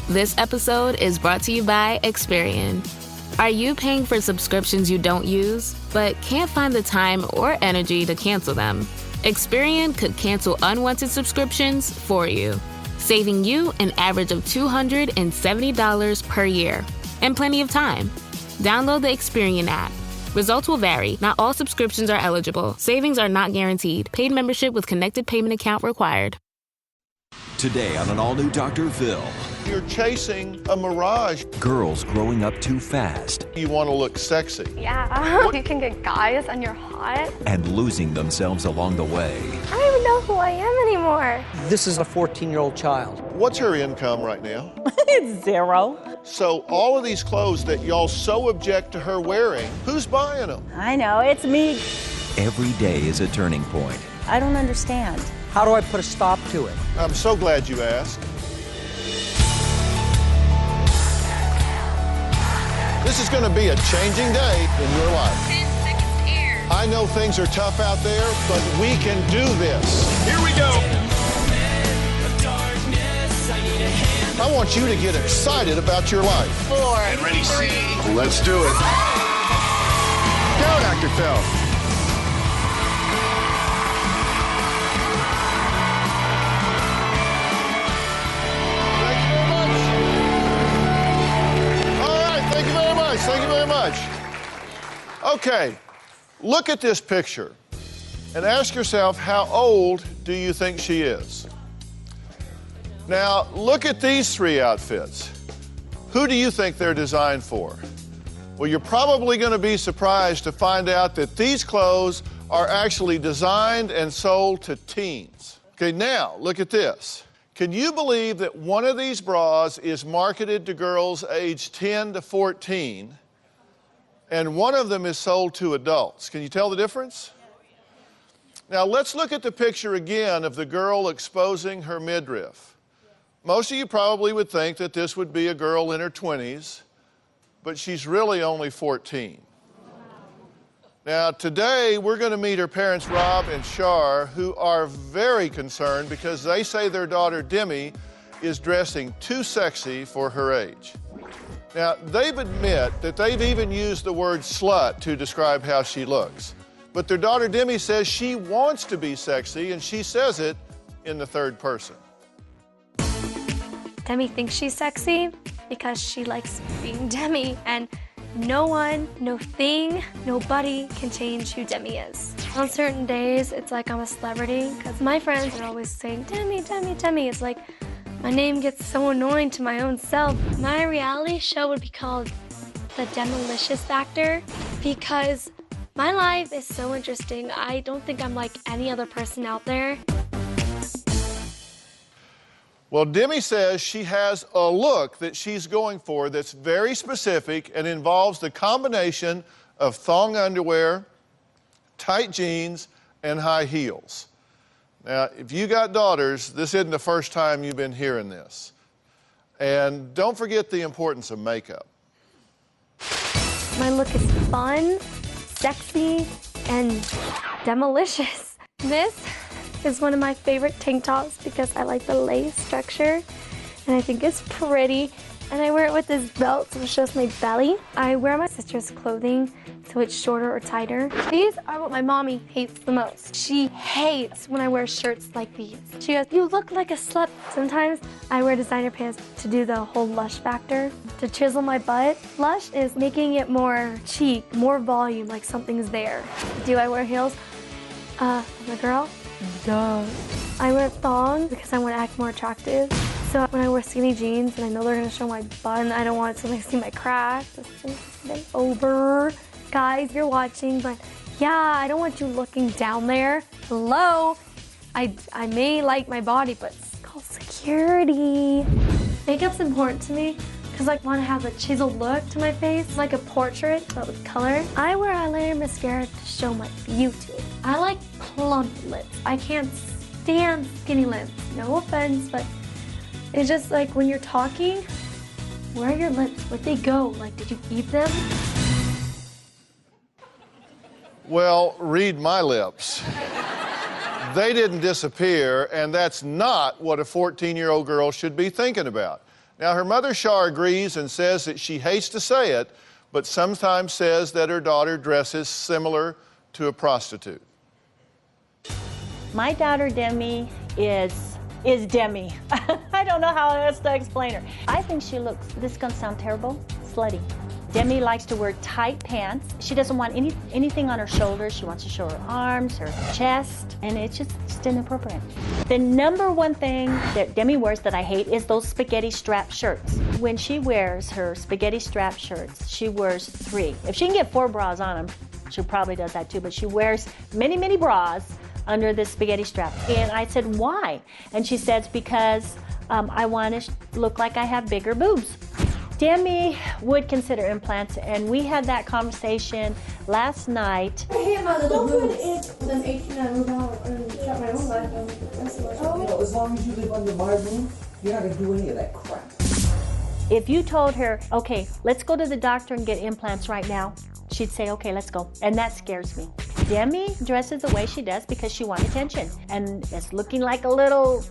This episode is brought to you by Experian. Are you paying for subscriptions you don't use, but can't find the time or energy to cancel them? Experian could cancel unwanted subscriptions for you, saving you an average of $270 per year and plenty of time. Download the Experian app. Results will vary. Not all subscriptions are eligible. Savings are not guaranteed. Paid membership with connected payment account required. Today on an all-new Dr. Phil. You're chasing a mirage. Girls growing up too fast. You want to look sexy. Yeah, you can get guys and you're hot. And losing themselves along the way. I don't even know who I am anymore. This is a 14-year-old child. What's her income right now? It's 0. So all of these clothes that y'all so object to her wearing, who's buying them? I know, it's me. Every day is a turning point. I don't understand. How do I put a stop to it? I'm so glad you asked. This is going to be a changing day in your life. 10 seconds to air. I know things are tough out there, but we can do this. Here we go. I want you to get excited about your life. 4, And ready, 3. Let's do it. Go, Dr. Phil. Thank you very much. Okay, look at this picture and ask yourself, how old do you think she is? Now, look at these 3 outfits. Who do you think they're designed for? Well, you're probably going to be surprised to find out that these clothes are actually designed and sold to teens. Okay, now, look at this. Can you believe that one of these bras is marketed to girls aged 10 to 14, and one of them is sold to adults? Can you tell the difference? Now, let's look at the picture again of the girl exposing her midriff. Most of you probably would think that this would be a girl in her 20s, but she's really only 14. Now, today, we're going to meet her parents, Rob and Shar, who are very concerned because they say their daughter, Demi, is dressing too sexy for her age. Now, they admit that they've even used the word slut to describe how she looks. But their daughter, Demi, says she wants to be sexy, and she says it in the third person. Demi thinks she's sexy because she likes being Demi, and no one, no thing, nobody can change who Demi is. On certain days, it's like I'm a celebrity because my friends are always saying, Demi, Demi, Demi. It's like my name gets so annoying to my own self. My reality show would be called The Demilicious Factor because my life is so interesting. I don't think I'm like any other person out there. Well, Demi says she has a look that she's going for that's very specific and involves the combination of thong underwear, tight jeans, and high heels. Now, if you got daughters, this isn't the first time you've been hearing this. And don't forget the importance of makeup. My look is fun, sexy, and demilicious. This is one of my favorite tank tops because I like the lace structure and I think it's pretty. And I wear it with this belt so it shows my belly. I wear my sister's clothing so it's shorter or tighter. These are what my mommy hates the most. She hates when I wear shirts like these. She goes, you look like a slut. Sometimes I wear designer pants to do the whole lush factor, to chisel my butt. Lush is making it more cheek, more volume, like something's there. Do I wear heels? I'm a girl. Duh. I wear thongs because I want to act more attractive. So when I wear skinny jeans and I know they're going to show my butt and I don't want somebody to see my crack, just over. Guys, you're watching, but yeah, I don't want you looking down there. Hello? I may like my body, but it's called security. Makeup's important to me because I want to have a chiseled look to my face, like a portrait, but with color. I wear eyeliner mascara to show my beauty. I like plump lips. I can't stand skinny lips. No offense, but it's just like when you're talking, where are your lips? Where'd they go? Like, did you eat them? Well, read my lips. They didn't disappear, and that's not what a 14-year-old girl should be thinking about. Now, her mother, Shar, agrees and says that she hates to say it, but sometimes says that her daughter dresses similar to a prostitute. My daughter Demi is Demi. I don't know how else to explain her. I think she looks, this is gonna sound terrible, slutty. Demi likes to wear tight pants. She doesn't want anything on her shoulders. She wants to show her arms, her chest, and it's just inappropriate. The number one thing that Demi wears that I hate is those spaghetti strap shirts. When she wears her spaghetti strap shirts, she wears 3. If she can get 4 bras on them, she probably does that too, but she wears many, many bras under this spaghetti strap. And I said, why? And she says, because I want to look like I have bigger boobs. Demi would consider implants, and we had that conversation last night. I hate my little boobs. I'm 18, I moved out and shut my own life. You know, as long as you live under my roof, you're not going to do any of that crap. If you told her, okay, let's go to the doctor and get implants right now, she'd say, okay, let's go. And that scares me. Demi dresses the way she does because she wants attention. And it's looking like a little,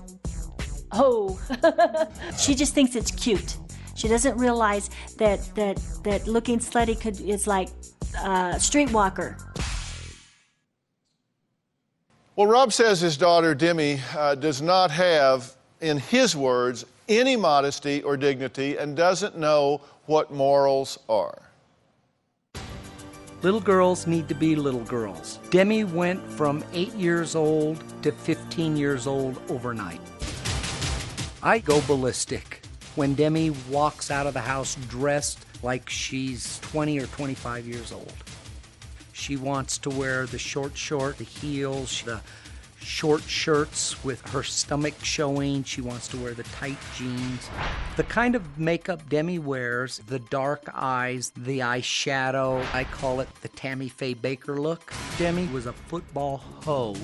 she just thinks it's cute. She doesn't realize that looking slutty is like streetwalker. Well, Rob says his daughter, Demi, does not have, in his words, any modesty or dignity and doesn't know what morals are. Little girls need to be little girls. Demi went from 8 years old to 15 years old overnight. I go ballistic when Demi walks out of the house dressed like she's 20 or 25 years old. She wants to wear the short, the heels, the short shirts with her stomach showing. She wants to wear the tight jeans. The kind of makeup Demi wears, the dark eyes, the eyeshadow, I call it the Tammy Faye Baker look. Demi was a football hoe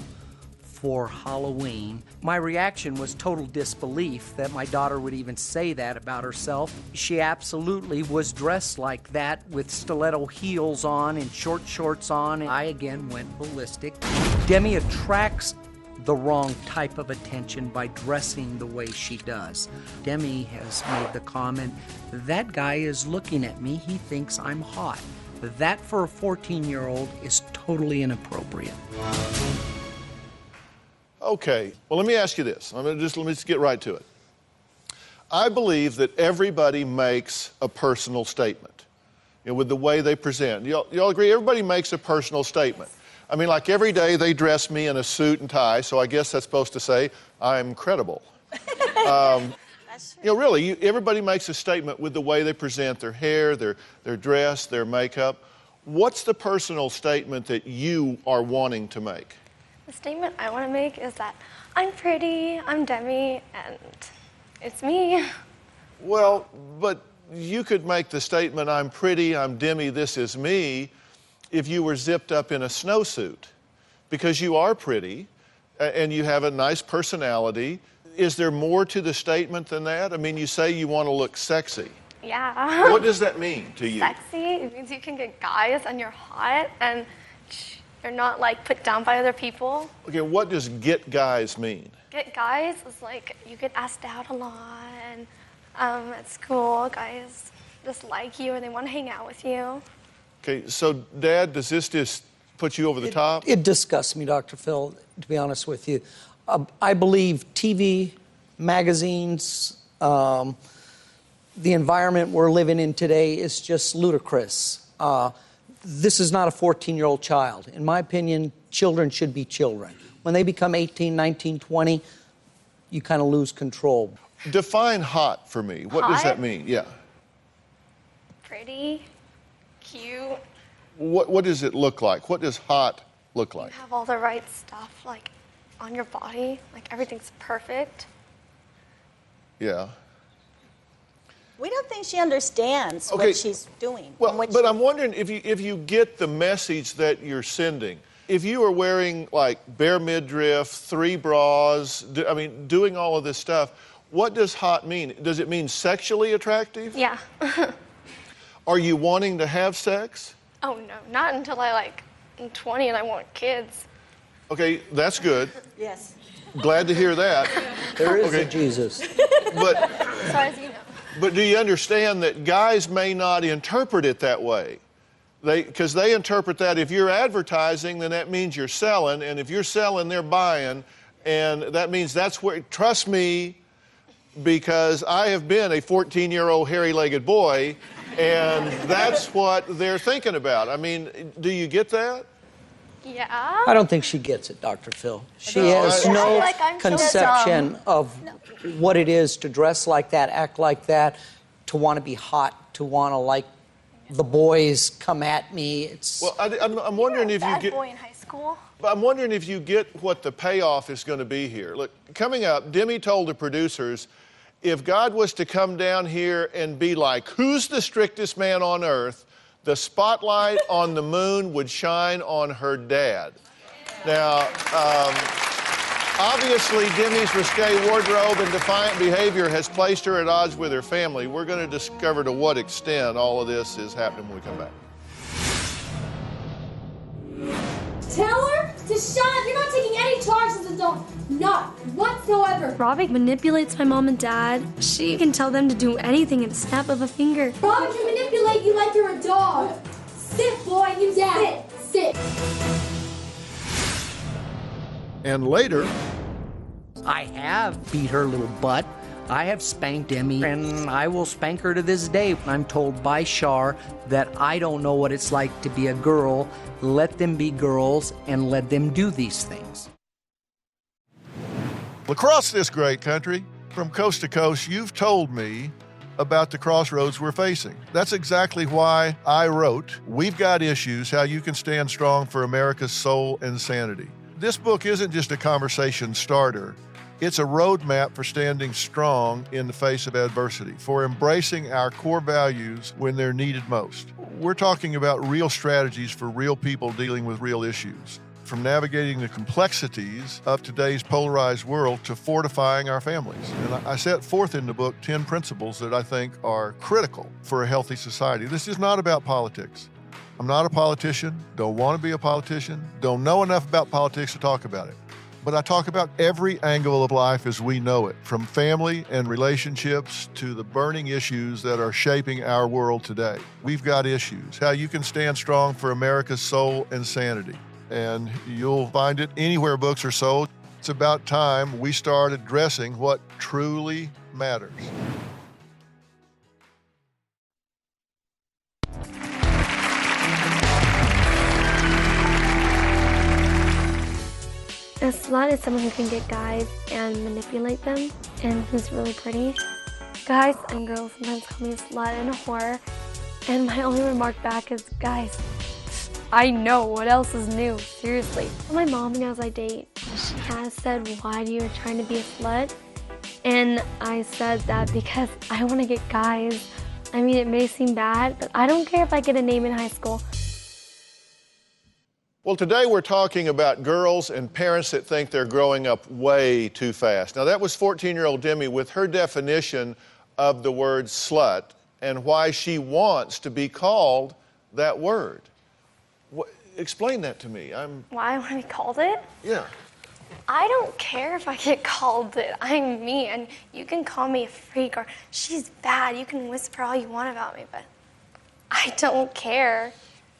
for Halloween. My reaction was total disbelief that my daughter would even say that about herself. She absolutely was dressed like that with stiletto heels on and short shorts on. I again went ballistic. Demi attracts the wrong type of attention by dressing the way she does. Demi has made the comment, that guy is looking at me, he thinks I'm hot. That for a 14-year-old is totally inappropriate. Okay, well, let me ask you this. Let me just get right to it. I believe that everybody makes a personal statement, with the way they present. Y'all agree? Everybody makes a personal statement. I mean, like every day they dress me in a suit and tie, so I guess that's supposed to say I'm credible. Really, everybody makes a statement with the way they present their hair, their dress, their makeup. What's the personal statement that you are wanting to make? The statement I want to make is that I'm pretty, I'm Demi, and it's me. Well, but you could make the statement, I'm pretty, I'm Demi, this is me, if you were zipped up in a snowsuit, because you are pretty and you have a nice personality. Is there more to the statement than that? I mean, you say you want to look sexy. Yeah. What does that mean to you? Sexy, it means you can get guys and you're hot and you're not like put down by other people. Okay, what does get guys mean? Get guys is like you get asked out a lot and at school guys just like you or they want to hang out with you. Okay, so Dad, does this just put you over the top? It disgusts me, Dr. Phil, to be honest with you. I believe TV, magazines, the environment we're living in today is just ludicrous. This is not a 14-year-old child. In my opinion, children should be children. When they become 18, 19, 20, you kind of lose control. Define hot for me. What does that mean? Yeah. Pretty, cute. What does it look like? What does hot look like? You have all the right stuff like on your body, like everything's perfect. Yeah. We don't think she understands what she's doing. Well, but I'm wondering if you get the message that you're sending. If you are wearing like bare midriff, 3 bras, doing all of this stuff, what does hot mean? Does it mean sexually attractive? Yeah. Are you wanting to have sex? Oh no, not until I'm 20 and I want kids. Okay, that's good. Yes. Glad to hear that. There is a Jesus. But As far as you know. But do you understand that guys may not interpret it that way? Because they interpret that if you're advertising, then that means you're selling, and if you're selling, they're buying, and that means that's where, trust me, because I have been a 14-year-old hairy-legged boy, and that's what they're thinking about. I mean, do you get that? Yeah. I don't think she gets it, Dr. Phil. She No, has I- no Like I'm so conception dumb. of what it is to dress like that, act like that, to want to be hot, to want to, like, the boys come at me. It's Well, I'm wondering if you Bad get... boy in high school. I'm wondering if you get what the payoff is going to be here. Look, coming up, Demi told the producers, if God was to come down here and be like, who's the strictest man on earth, the spotlight on the moon would shine on her dad. Now, obviously, Demi's risque wardrobe and defiant behavior has placed her at odds with her family. We're going to discover to what extent all of this is happening when we come back. Tell her to shut up. You're not taking any charge as an adult. None whatsoever. Robbie manipulates my mom and dad. She can tell them to do anything in a snap of a finger. Robin can manipulate you like you're a dog. Sit, boy. You sit. And later, I have beat her little butt. I have spanked Demi, and I will spank her to this day. I'm told by Shar that I don't know what it's like to be a girl. Let them be girls and let them do these things. across this great country, from coast to coast, you've told me about the crossroads we're facing. That's exactly why I wrote We've Got Issues, How You Can Stand Strong for America's Soul and Sanity. This book isn't just a conversation starter. It's a roadmap for standing strong in the face of adversity, for embracing our core values when they're needed most. We're talking about real strategies for real people dealing with real issues, from navigating the complexities of today's polarized world to fortifying our families. And I set forth in the book 10 principles that I think are critical for a healthy society. This is not about politics. I'm not a politician, don't want to be a politician, don't know enough about politics to talk about it. But I talk about every angle of life as we know it, from family and relationships to the burning issues that are shaping our world today. We've got issues, how you can stand strong for America's soul and sanity. And you'll find it anywhere books are sold. It's about time we start addressing what truly matters. A slut is someone who can get guys and manipulate them, and who's really pretty. Guys and girls sometimes call me a slut and a whore, and my only remark back is, guys, I know what else is new, seriously. My mom knows I date. She has said, why do you trying to be a slut? And I said that because I want to get guys. I mean, it may seem bad, but I don't care if I get a name in high school. Well, today we're talking about girls and parents that think they're growing up way too fast. Now, that was 14-year-old Demi with her definition of the word slut and why she wants to be called that word. Explain that to me. Why I want to be called it? Yeah. I don't care if I get called it. I'm me, and you can call me a freak or she's bad. You can whisper all you want about me, but I don't care.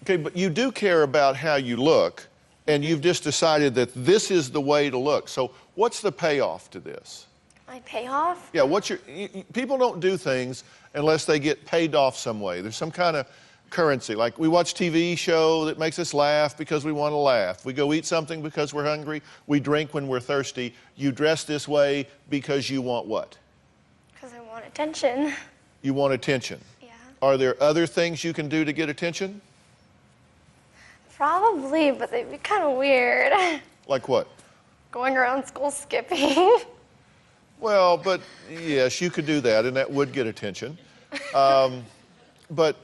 Okay, but you do care about how you look, and you've just decided that this is the way to look. So what's the payoff to this? My payoff? Yeah, people don't do things unless they get paid off some way. There's some kind of currency. Like we watch TV show that makes us laugh because we want to laugh. We go eat something because we're hungry. We drink when we're thirsty. You dress this way because you want what? Because I want attention. You want attention. Yeah. Are there other things you can do to get attention? Probably, but they'd be kind of weird. Like what? Going around school skipping. Well, but yes, you could do that, and that would get attention. But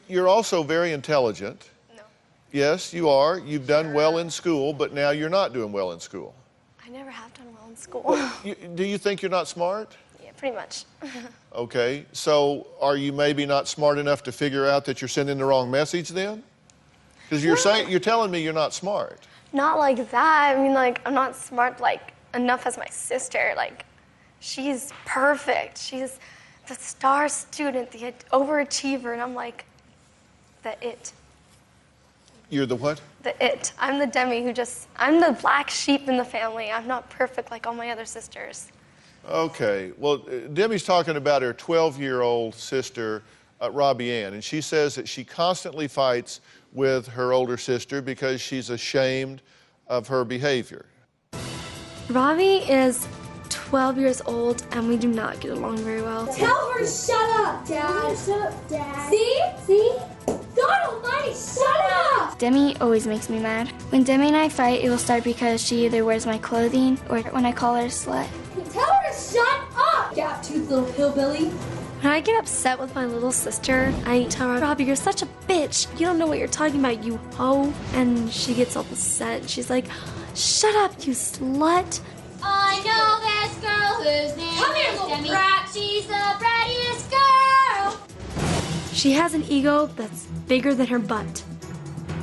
you're also very intelligent. No. Yes, you are. You've done well in school, but now you're not doing well in school. I never have done well in school. Well, do you think you're not smart? Yeah, pretty much. Okay, so are you maybe not smart enough to figure out that you're sending the wrong message then? Because you're telling me you're not smart. Not like that. I mean, like, I'm not smart, like, enough as my sister. Like, she's perfect. She's the star student, the overachiever, and I'm like, the it. You're the what? The it. I'm the Demi I'm the black sheep in the family. I'm not perfect like all my other sisters. Okay. Well, Demi's talking about her 12-year-old sister, Robbie Ann, and she says that she constantly fights with her older sister because she's ashamed of her behavior. Robbie is 12 years old, and we do not get along very well. Tell her to shut up, Dad. Shut up, Dad. See? God almighty, shut up! Demi always makes me mad. When Demi and I fight, it will start because she either wears my clothing or when I call her a slut. Tell her to shut up! Gap-toothed little hillbilly. When I get upset with my little sister, I tell her, Robbie, you're such a bitch. You don't know what you're talking about, you hoe. And she gets all upset. She's like, shut up, you slut. I know this girl whose name is Demi. Brat. She's the brattiest girl. She has an ego that's bigger than her butt.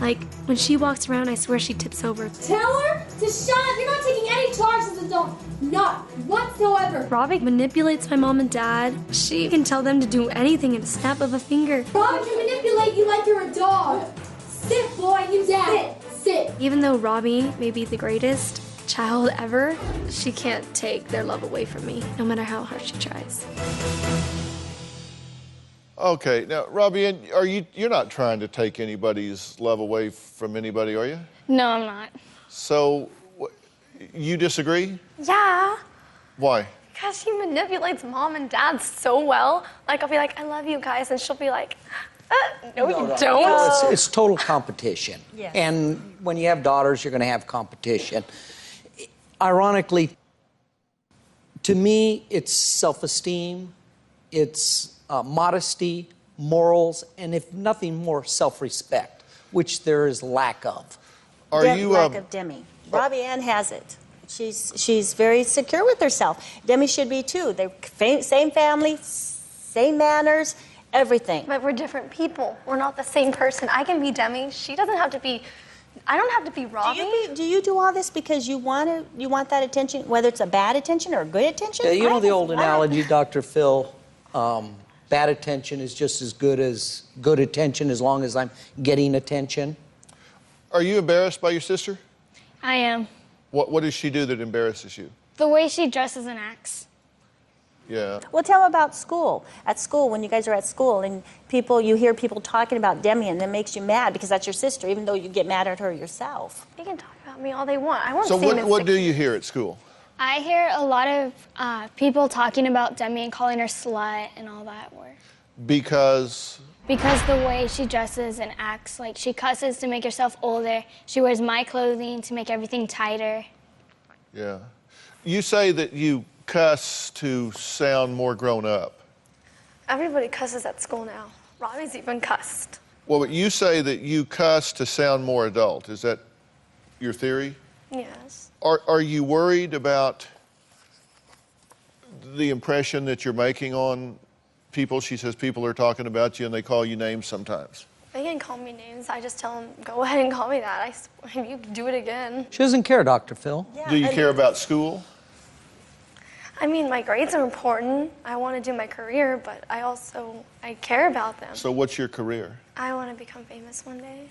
Like, when she walks around, I swear she tips over. Tell her to shut up. You're not taking any charge as an adult. Not whatsoever. Robbie manipulates my mom and dad. She can tell them to do anything in a snap of a finger. Robbie can manipulate you like you're a dog. Sit, boy, you sit. Even though Robbie may be the greatest child ever, she can't take their love away from me, no matter how hard she tries. Okay, now, Robbie, you're not trying to take anybody's love away from anybody, are you? No, I'm not. So, you disagree? Yeah. Why? Because she manipulates mom and dad so well. Like, I'll be like, I love you guys, and she'll be like, no, you don't. No, it's total competition. Yes. And when you have daughters, you're going to have competition. Ironically, to me, it's self-esteem, it's modesty, morals, and if nothing more, self-respect, which there is lack of. Lack of Demi. Robbie Ann has it. She's very secure with herself. Demi should be too. They're same family, same manners, everything. But we're different people. We're not the same person. I can be Demi. She doesn't have to be. I don't have to be Robbie. Do you do all this because you want that attention, whether it's a bad attention or a good attention? Yeah, you know the old analogy, Dr. Phil, bad attention is just as good attention as long as I'm getting attention. Are you embarrassed by your sister? I am. What does she do that embarrasses you? The way she dresses and acts. Yeah. Well, tell them about school. At school, when you guys are at school and you hear people talking about Demi and that makes you mad because that's your sister, even though you get mad at her yourself. They can talk about me all they want. I won't So see what do you hear at school? I hear a lot of people talking about Demi and calling her slut and all that word. Because the way she dresses and acts, like she cusses to make herself older. She wears my clothing to make everything tighter. Yeah. You say that you cuss to sound more grown up. Everybody cusses at school now. Robbie's even cussed. Well, but you say that you cuss to sound more adult. Is that your theory? Yes. Are you worried about the impression that you're making on people? She says people are talking about you and they call you names sometimes. They can call me names. I just tell them, go ahead and call me that. You can do it again. She doesn't care, Dr. Phil. Yeah, Do you care about school? I mean, my grades are important. I want to do my career, but I care about them. So what's your career? I want to become famous one day.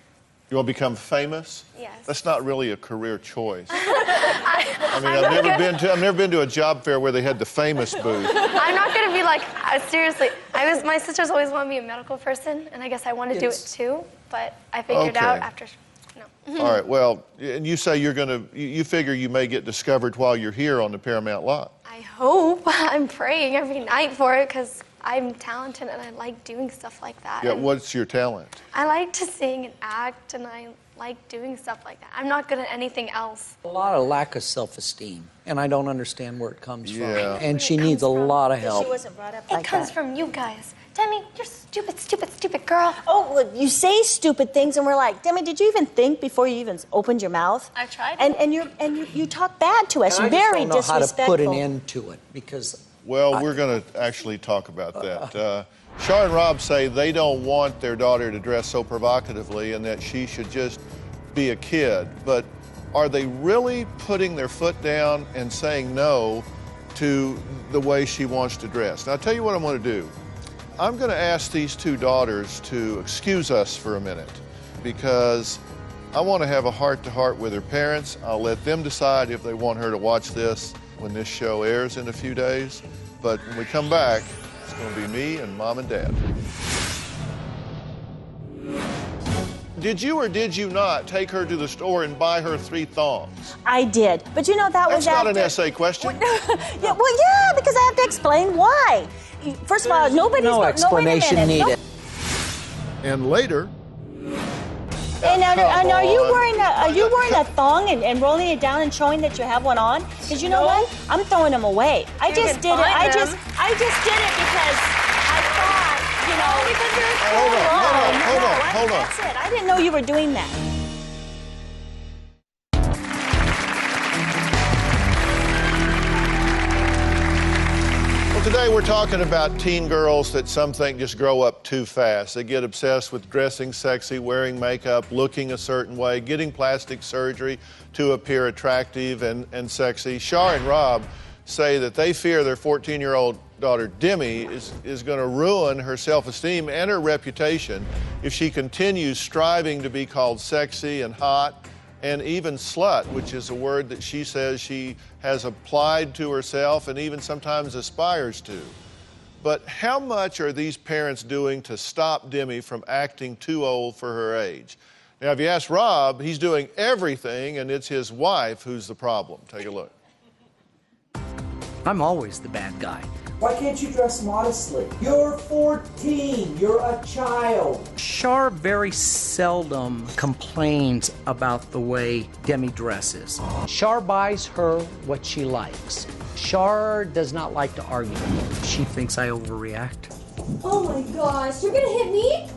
You want to become famous? Yes. That's not really a career choice. I've never been to a job fair where they had the famous booth. I'm not going to be like, seriously. My sisters always wanted to be a medical person, and I guess I want to do it too, but I figured out after, no. All right, well, and you say you figure you may get discovered while you're here on the Paramount lot. I hope. I'm praying every night for it because I'm talented and I like doing stuff like that. Yeah, and what's your talent? I like to sing and act, and I like doing stuff like that. I'm not good at anything else. A lot of lack of self-esteem, and I don't understand where it comes from. Yeah. And she needs a lot of She help. wasn't brought up like It comes that. from you guys. Demi, you're stupid, stupid, stupid girl. Oh, well, you say stupid things, and we're like, Demi, did you even think before you even opened your mouth? I tried. And you talk bad to us. And I You're just very don't know how to disrespectful. put an end to it because Well, we're going to actually talk about that. Shar and Rob say they don't want their daughter to dress so provocatively and that she should just be a kid. But are they really putting their foot down and saying no to the way she wants to dress. Now, I'll tell you what I'm going to do. I'm going to ask these two daughters to excuse us for a minute because I want to have a heart-to-heart with her parents. I'll let them decide if they want her to watch this when this show airs in a few days. But when we come back, it's going to be me and Mom and Dad. Did you or did you not take her to the store and buy her 3 thongs? I did, but you know that was That's not after... an essay question. Yeah, well, yeah, because I have to explain why. First of all, nobody's... No explanation needed. And later... And are you wearing a thong and rolling it down and showing that you have one on? Because you know what? I'm throwing them away. I just did it. I just did it because I thought, you know, because you're Hold on. That's it. I didn't know you were doing that. Well, today we're talking about teen girls that some think just grow up too fast. They get obsessed with dressing sexy, wearing makeup, looking a certain way, getting plastic surgery to appear attractive and sexy. Shar and Rob say that they fear their 14-year-old daughter Demi is going to ruin her self-esteem and her reputation if she continues striving to be called sexy and hot and even slut, which is a word that she says she has applied to herself and even sometimes aspires to. But how much are these parents doing to stop Demi from acting too old for her age? Now, if you ask Rob, he's doing everything, and it's his wife who's the problem. Take a look. I'm always the bad guy. Why can't you dress modestly? You're 14. You're a child. Shar very seldom complains about the way Demi dresses. Shar buys her what she likes. Shar does not like to argue. She thinks I overreact. Oh my gosh, you're gonna hit me?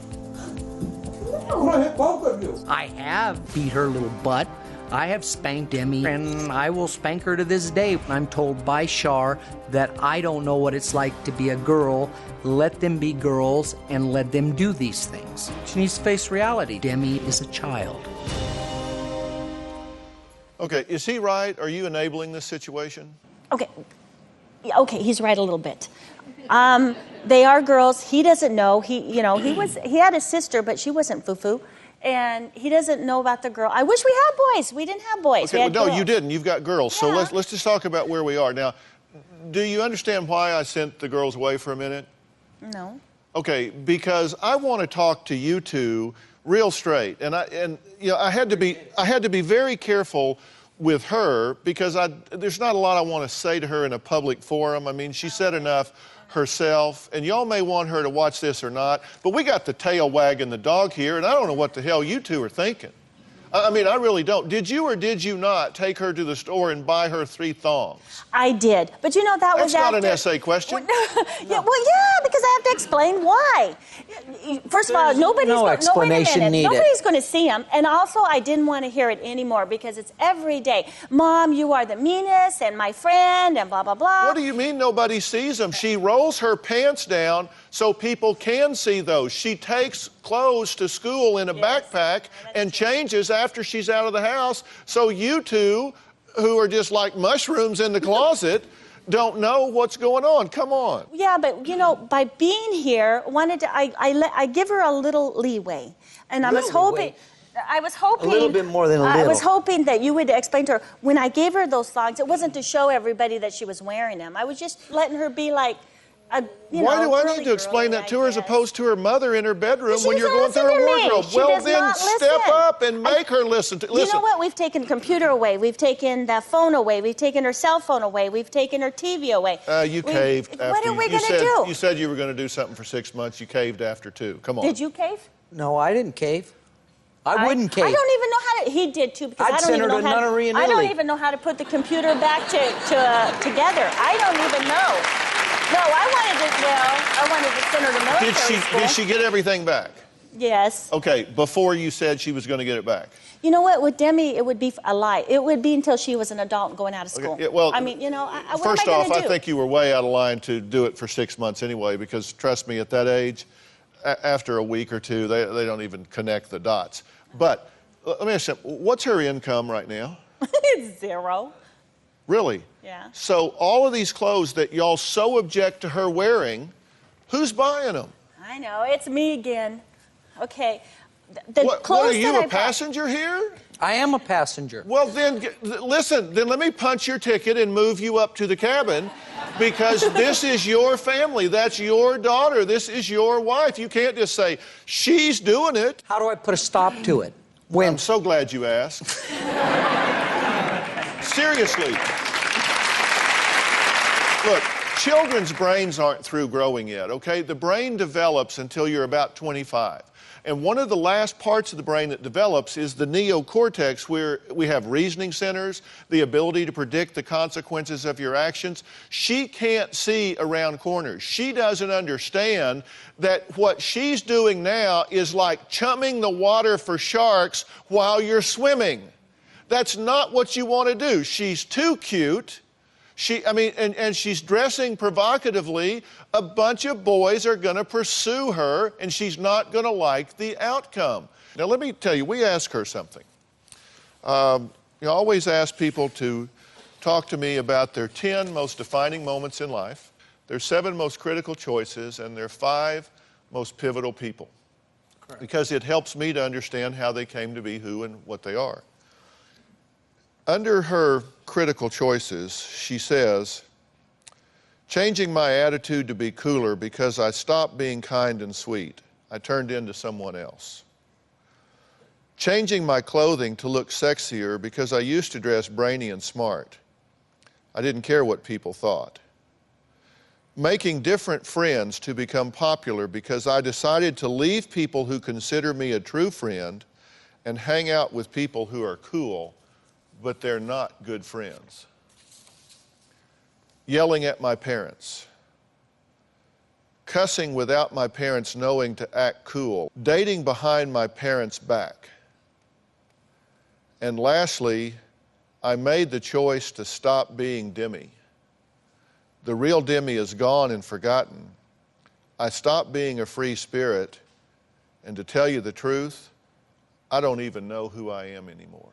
I'm gonna hit both of you. I have beat her little butt. I have spanked Demi, and I will spank her to this day. I'm told by Shar that I don't know what it's like to be a girl. Let them be girls and let them do these things. She needs to face reality. Demi is a child. Okay, is he right? Are you enabling this situation? Okay. Yeah, okay, he's right a little bit. They are girls. He doesn't know. He had a sister, but she wasn't foo-foo. And he doesn't know about the girl. I wish we had boys. We didn't have boys. Okay, well, no, you didn't. You've got girls. Yeah. So let's just talk about where we are. Now, do you understand why I sent the girls away for a minute? No. Okay, because I want to talk to you two real straight. And I had to be very careful with her because there's not a lot I want to say to her in a public forum. I mean, she said enough herself, and y'all may want her to watch this or not, but we got the tail wagging the dog here, and I don't know what the hell you two are thinking. I mean, I really don't. Did you or did you not take her to the store and buy her 3 thongs? I did, but you know that was That's after... not an essay question. Yeah, because I have to explain why. First of all, nobody's going to see him, and also I didn't want to hear it anymore because it's every day. Mom, you are the meanest, and my friend, and blah blah blah. What do you mean nobody sees them? She rolls her pants down so people can see those. She takes clothes to school in a backpack and changes after she's out of the house, so you two, who are just like mushrooms in the closet, don't know what's going on. Come on. Yeah, but you know, by being here, I give her a little leeway, and I was hoping a little bit more than a little. I was hoping that you would explain to her when I gave her those thongs. It wasn't to show everybody that she was wearing them. I was just letting her be like. Why do I need to explain that to her as opposed to her mother in her bedroom when you're going through her wardrobe? Well, then step up and make her listen. You know what? We've taken the computer away. We've taken the phone away. We've taken her cell phone away. We've taken her TV away. You caved after. What are we going to do? You said you were going to do something for 6 months. You caved after 2. Come on. Did you cave? No, I didn't cave. I wouldn't cave. I don't even know how to. He did too because I don't even know how. I don't even know how to put the computer back together. I don't even know. No, I wanted to send her to military school. Did she get everything back? Yes. Okay, before you said she was going to get it back. You know what? With Demi, it would be a lie. It would be until she was an adult and going out of school. Okay, yeah, well, I mean, you know, what first am I off, gonna do? I think you were way out of line to do it for 6 months anyway, because trust me, at that age, after a week or two, they don't even connect the dots. But let me ask you, what's her income right now? It's 0. Really? Yeah. So all of these clothes that y'all so object to her wearing, who's buying them? I know, it's me again. Okay, the What clothes are you, that a passenger here? I am a passenger. Well, then, listen, then let me punch your ticket and move you up to the cabin because this is your family. That's your daughter. This is your wife. You can't just say, she's doing it. How do I put a stop to it? When? I'm so glad you asked. Seriously. Look, children's brains aren't through growing yet, okay? The brain develops until you're about 25. And one of the last parts of the brain that develops is the neocortex, where we have reasoning centers, the ability to predict the consequences of your actions. She can't see around corners. She doesn't understand that what she's doing now is like chumming the water for sharks while you're swimming. That's not what you want to do. She's too cute. And she's dressing provocatively. A bunch of boys are going to pursue her, and she's not going to like the outcome. Now, let me tell you, we ask her something. You always ask people to talk to me about their 10 most defining moments in life, their 7 most critical choices, and their 5 most pivotal people. Correct. Because it helps me to understand how they came to be who and what they are. Under her critical choices, she says, changing my attitude to be cooler because I stopped being kind and sweet. I turned into someone else. Changing my clothing to look sexier because I used to dress brainy and smart. I didn't care what people thought. Making different friends to become popular because I decided to leave people who consider me a true friend and hang out with people who are cool, but they're not good friends. Yelling at my parents. Cussing without my parents knowing to act cool. Dating behind my parents' back. And lastly, I made the choice to stop being Demi. The real Demi is gone and forgotten. I stopped being a free spirit, and to tell you the truth, I don't even know who I am anymore.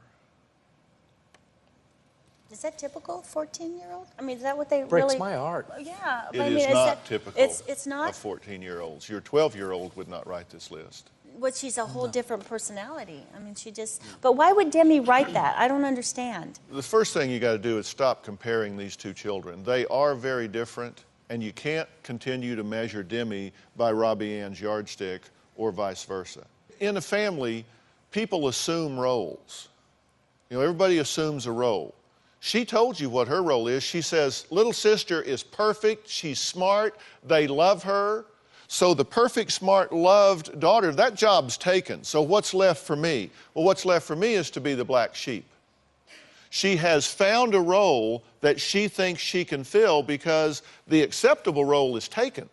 Is that typical, 14-year-old? I mean, is that what they Breaks really... my heart. Yeah. It I mean, is not typical it's not? of 14-year-olds. Your 12-year-old would not write this list. Well, she's a whole different personality. I mean, she just... But why would Demi write that? I don't understand. The first thing you got to do is stop comparing these two children. They are very different, and you can't continue to measure Demi by Robbie Ann's yardstick or vice versa. In a family, people assume roles. You know, everybody assumes a role. She told you what her role is. She says, little sister is perfect, she's smart, they love her. So the perfect, smart, loved daughter, that job's taken. So what's left for me? Well, what's left for me is to be the black sheep. She has found a role that she thinks she can fill because the acceptable role is taken.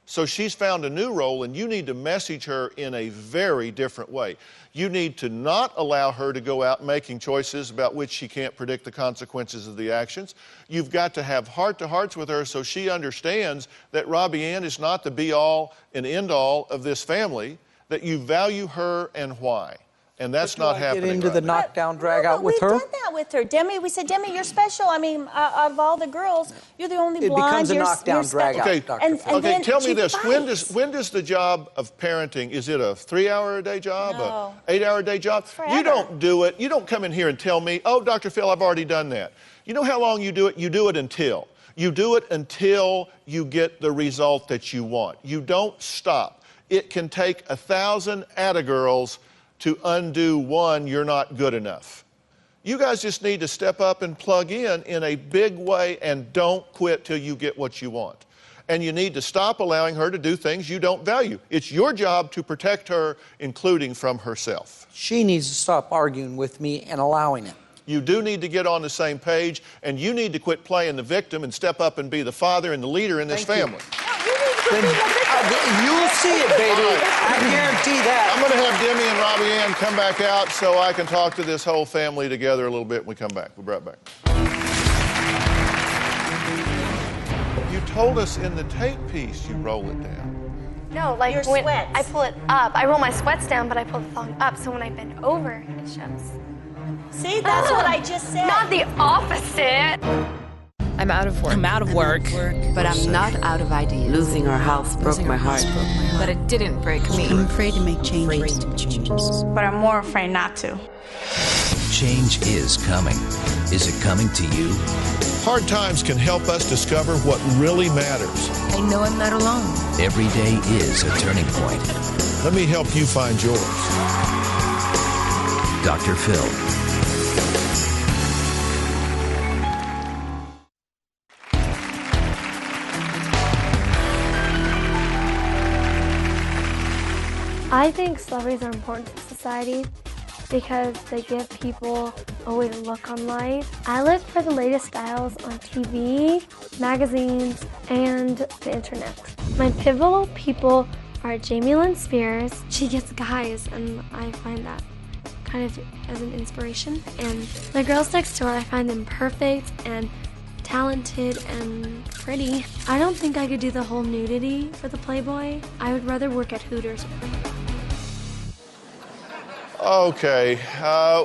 So she's found a new role, and you need to message her in a very different way. You need to not allow her to go out making choices about which she can't predict the consequences of the actions. You've got to have heart-to-hearts with her so she understands that Robbie Ann is not the be-all and end-all of this family, that you value her and why. And that's not happening. Get into the knockdown, drag out with her? We've done that with her. Demi, we said, Demi, you're special. I mean, of all the girls, you're the only blonde. It becomes a knockdown, drag out, okay, Dr. Phil. Okay, tell me this. When does the job of parenting, is it a 3-hour-a-day job, No. a 8-hour-a-day job? Forever. You don't do it. You don't come in here and tell me, oh, Dr. Phil, I've already done that. You know how long you do it? You do it until. You do it until you get the result that you want. You don't stop. It can take 1,000 atta-girls to undo one, you're not good enough. You guys just need to step up and plug in a big way and don't quit till you get what you want. And you need to stop allowing her to do things you don't value. It's your job to protect her, including from herself. She needs to stop arguing with me and allowing it. You do need to get on the same page, and you need to quit playing the victim and step up and be the father and the leader in this family. You'll see it, baby. I guarantee that. I'm going to have Demi and Robbie Ann come back out so I can talk to this whole family together a little bit when we come back. We'll be right back. You told us in the tape piece you roll it down. No, like Your when sweats. I pull it up, I roll my sweats down, but I pull the thong up, so when I bend over, it shows. See, that's what I just said. Not the opposite. I'm out of work. I'm out of work. But I'm not out of ideas. Losing our house broke my heart. But it didn't break me. I'm afraid to make changes. But I'm more afraid not to. Change is coming. Is it coming to you? Hard times can help us discover what really matters. I know I'm not alone. Every day is a turning point. Let me help you find yours. Dr. Phil. I think celebrities are important to society because they give people a way to look on life. I look for the latest styles on TV, magazines, and the internet. My pivotal people are Jamie Lynn Spears. She gets guys, and I find that kind of as an inspiration. And the girls next door, I find them perfect and talented and pretty. I don't think I could do the whole nudity for the Playboy. I would rather work at Hooters. Okay,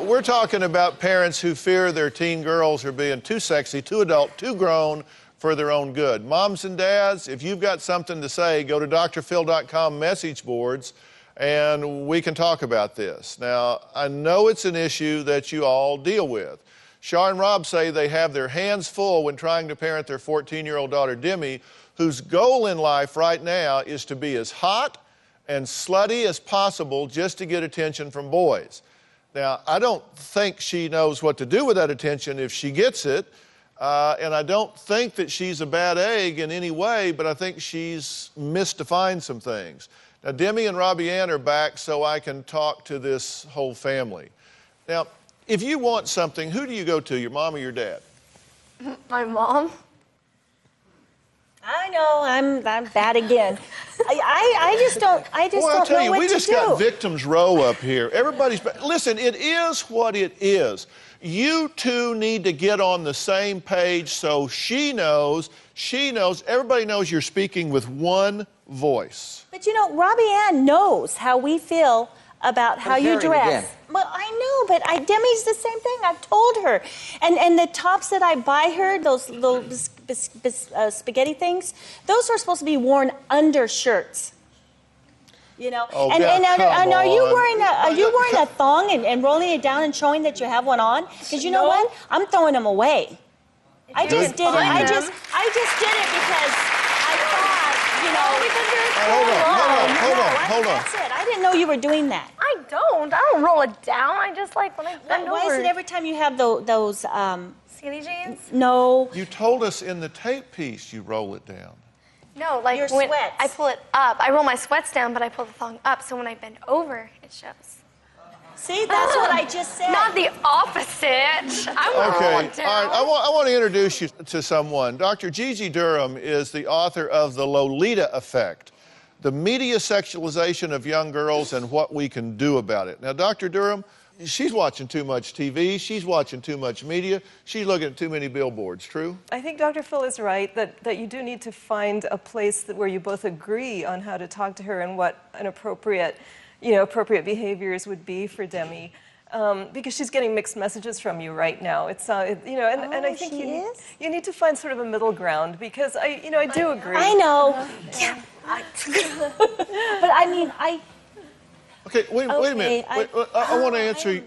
we're talking about parents who fear their teen girls are being too sexy, too adult, too grown for their own good. Moms and dads, if you've got something to say, go to drphil.com message boards and we can talk about this. Now, I know it's an issue that you all deal with. Shar and Rob say they have their hands full when trying to parent their 14-year-old daughter, Demi, whose goal in life right now is to be as hot and slutty as possible just to get attention from boys. Now, I don't think she knows what to do with that attention if she gets it, and I don't think that she's a bad egg in any way, but I think she's misdefined some things. Now, Demi and Robbie Ann are back so I can talk to this whole family. Now, if you want something, who do you go to, your mom or your dad? My mom. I know, I'm bad again. I just don't know what to do. Well, I'll tell you, we just got victims row up here. Everybody's, listen, it is what it is. You two need to get on the same page so she knows, everybody knows you're speaking with one voice. But you know, Robbie Ann knows how we feel about how you dress. Well, I know, but Demi's the same thing. I've told her. And the tops that I buy her, those little spaghetti things, those are supposed to be worn under shirts. You know? Oh, and are you on. wearing a thong and rolling it down and showing that you have one on? Because you know what? I'm throwing them away. I just did it. I just did it because I thought, you know, because Hold on. That's it. I didn't know you were doing that. I don't roll it down. I just like when I bend over. Why is it every time you have those skinny jeans? No. You told us in the tape piece you roll it down. No, like your when sweats. I pull it up. I roll my sweats down, but I pull the thong up, so when I bend over, it shows. See, that's what I just said. Not the opposite. I want to roll it down. All right. I want to introduce you to someone. Dr. Gigi Durham is the author of The Lolita Effect, the media sexualization of young girls and what we can do about it. Now, Dr. Durham, she's watching too much TV. She's watching too much media. She's looking at too many billboards. True? I think Dr. Phil is right that you do need to find a place where you both agree on how to talk to her and what an appropriate behaviors would be for Demi. Because she's getting mixed messages from you right now. It's and I think you need to find sort of a middle ground because I do agree. I know. Yeah. But I mean, Okay, wait a minute. I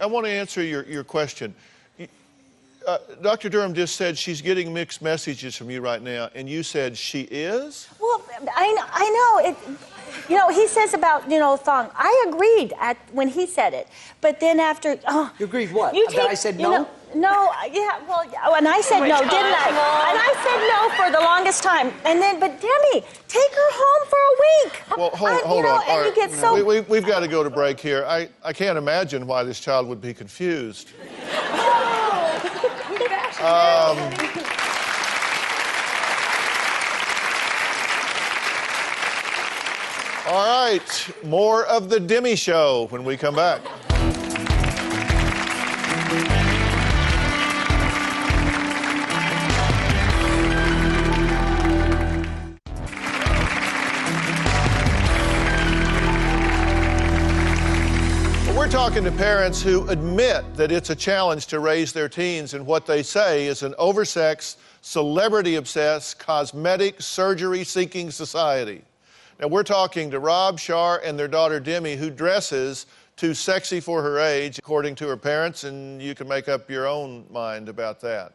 want to answer your question. Dr. Durham just said she's getting mixed messages from you right now, and you said she is? Well, I know it. You know, he says about, thong. I agreed when he said it. But then after... You agreed what? That I said no? And I said no, didn't I? And I said no for the longest time. And then, but Demi, take her home for a week. Well, hold on. And you get so... We've got to go to break here. I can't imagine why this child would be confused. All right, more of the Demi Show when we come back. We're talking to parents who admit that it's a challenge to raise their teens in what they say is an oversexed, celebrity-obsessed, cosmetic, surgery-seeking society. Now, we're talking to Rob, Shar, and their daughter Demi, who dresses too sexy for her age, according to her parents, and you can make up your own mind about that.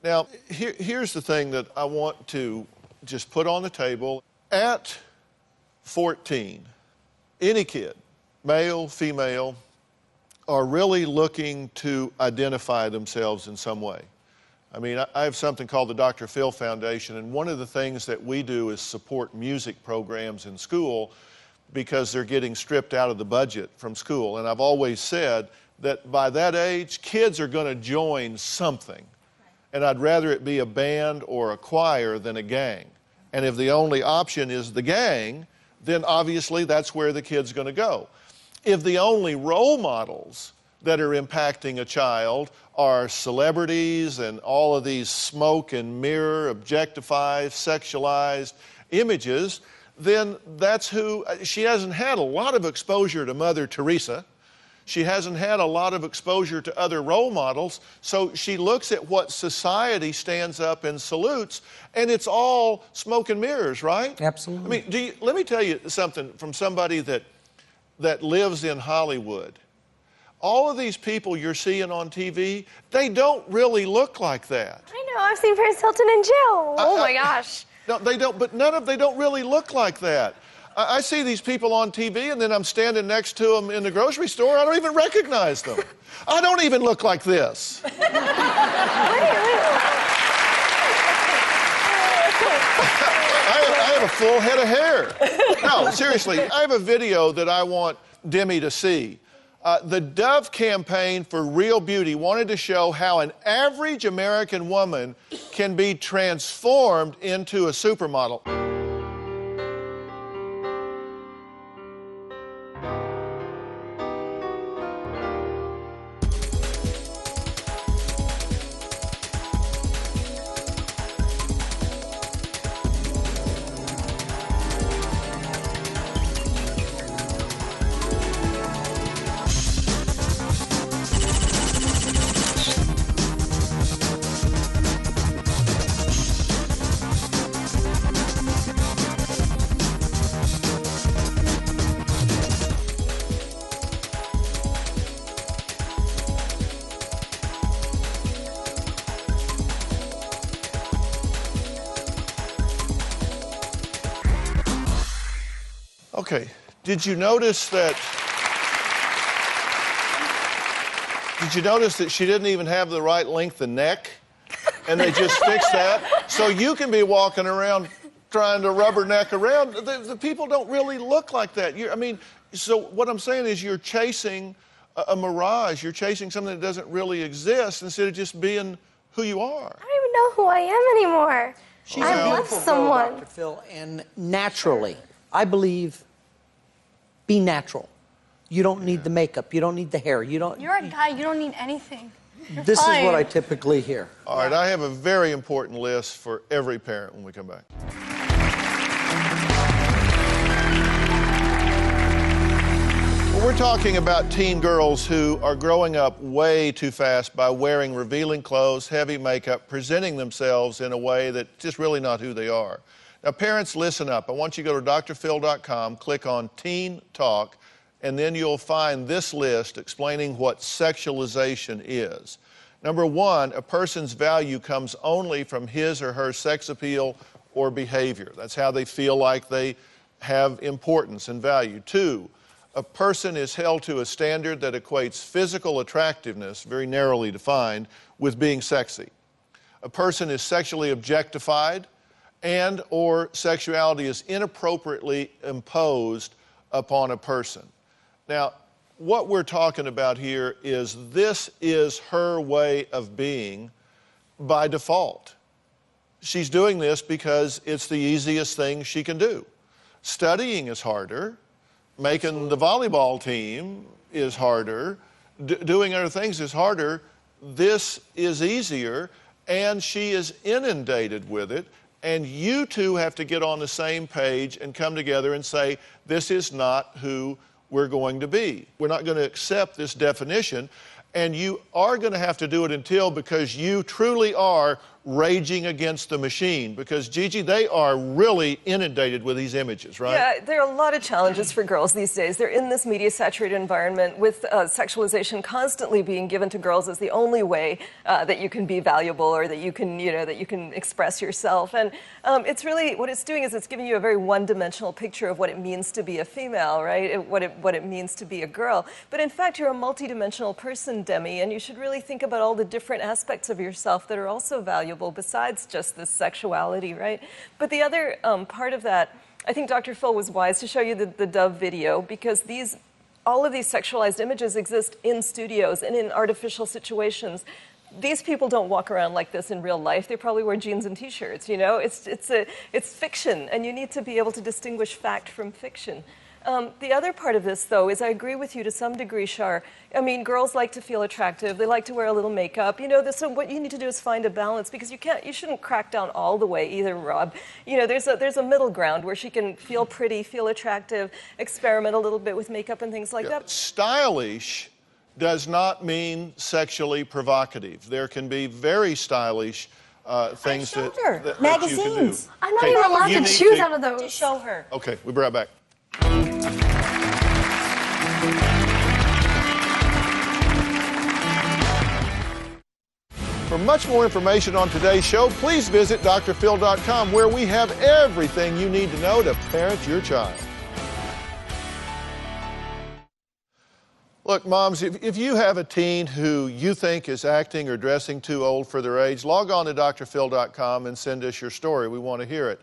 Now, here's the thing that I want to just put on the table. At 14, any kid, male, female, are really looking to identify themselves in some way. I mean, I have something called the Dr. Phil Foundation, and one of the things that we do is support music programs in school because they're getting stripped out of the budget from school. And I've always said that by that age, kids are going to join something. And I'd rather it be a band or a choir than a gang. And if the only option is the gang, then obviously that's where the kid's going to go. If the only role models that are impacting a child are celebrities and all of these smoke and mirror, objectified, sexualized images, then that's who. She hasn't had a lot of exposure to Mother Teresa. She hasn't had a lot of exposure to other role models, so she looks at what society stands up and salutes, and it's all smoke and mirrors, right? Absolutely. I mean, let me tell you something from somebody that lives in Hollywood. All of these people you're seeing on TV, they don't really look like that. I know, I've seen Paris Hilton in jail. Oh my gosh. No, they don't, but they don't really look like that. I see these people on TV, and then I'm standing next to them in the grocery store. I don't even recognize them. I don't even look like this. I have a full head of hair. No, seriously, I have a video that I want Demi to see. The Dove campaign for Real Beauty wanted to show how an average American woman can be transformed into a supermodel. Okay, did you notice that she didn't even have the right length of neck? And they just fixed that? So you can be walking around trying to rubberneck around. The people don't really look like that. So what I'm saying is you're chasing a mirage. You're chasing something that doesn't really exist instead of just being who you are. I don't even know who I am anymore. She's I a love beautiful someone. girl, Dr. Phil, and naturally, I believe, be natural. You don't need the makeup. You don't need the hair. You're a guy. You don't need anything. This is what I typically hear. All right, I have a very important list for every parent when we come back. Well, we're talking about teen girls who are growing up way too fast by wearing revealing clothes, heavy makeup, presenting themselves in a way that's just really not who they are. Now, parents, listen up. I want you to go to drphil.com, click on Teen Talk, and then you'll find this list explaining what sexualization is. Number one, a person's value comes only from his or her sex appeal or behavior. That's how they feel like they have importance and value. Two, a person is held to a standard that equates physical attractiveness, very narrowly defined, with being sexy. A person is sexually objectified, and or sexuality is inappropriately imposed upon a person. Now, what we're talking about here is this is her way of being by default. She's doing this because it's the easiest thing she can do. Studying is harder. Making the volleyball team is harder. Doing other things is harder. This is easier, and she is inundated with it. And you two have to get on the same page and come together and say, this is not who we're going to be. We're not going to accept this definition, and you are going to have to do it until, because you truly are raging against the machine. Because, Gigi, they are really inundated with these images, right? Yeah, there are a lot of challenges for girls these days. They're in this media-saturated environment with sexualization constantly being given to girls as the only way that you can be valuable, or that you can, that you can express yourself. And it's really, what it's doing is it's giving you a very one-dimensional picture of what it means to be a female, right? What it means to be a girl. But in fact, you're a multidimensional person, Demi, and you should really think about all the different aspects of yourself that are also valuable besides just this sexuality, right? But the other part of that, I think Dr. Phil was wise to show you the Dove video, because all of these sexualized images exist in studios and in artificial situations. These people don't walk around like this in real life. They probably wear jeans and t-shirts, It's fiction, and you need to be able to distinguish fact from fiction. The other part of this, though, is I agree with you to some degree, Shar. I mean, girls like to feel attractive. They like to wear a little makeup. So what you need to do is find a balance, because you shouldn't crack down all the way either, Rob. There's a middle ground where she can feel pretty, feel attractive, experiment a little bit with makeup and things like that. Stylish does not mean sexually provocative. There can be very stylish things that you can do. I'm not even allowed to choose out of those. To show her. Okay, we'll be right back. For much more information on today's show, please visit drphil.com, where we have everything you need to know to parent your child. Look, moms, if you have a teen who you think is acting or dressing too old for their age, log on to drphil.com and send us your story. We want to hear it.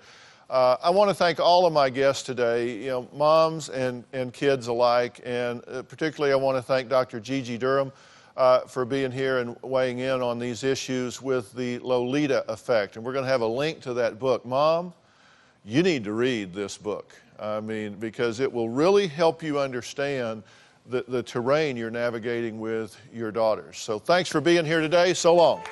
I want to thank all of my guests today, moms and kids alike, and particularly I want to thank Dr. Gigi Durham for being here and weighing in on these issues with the Lolita effect. And we're going to have a link to that book. Mom, you need to read this book. I mean, because it will really help you understand the terrain you're navigating with your daughters. So thanks for being here today. So long.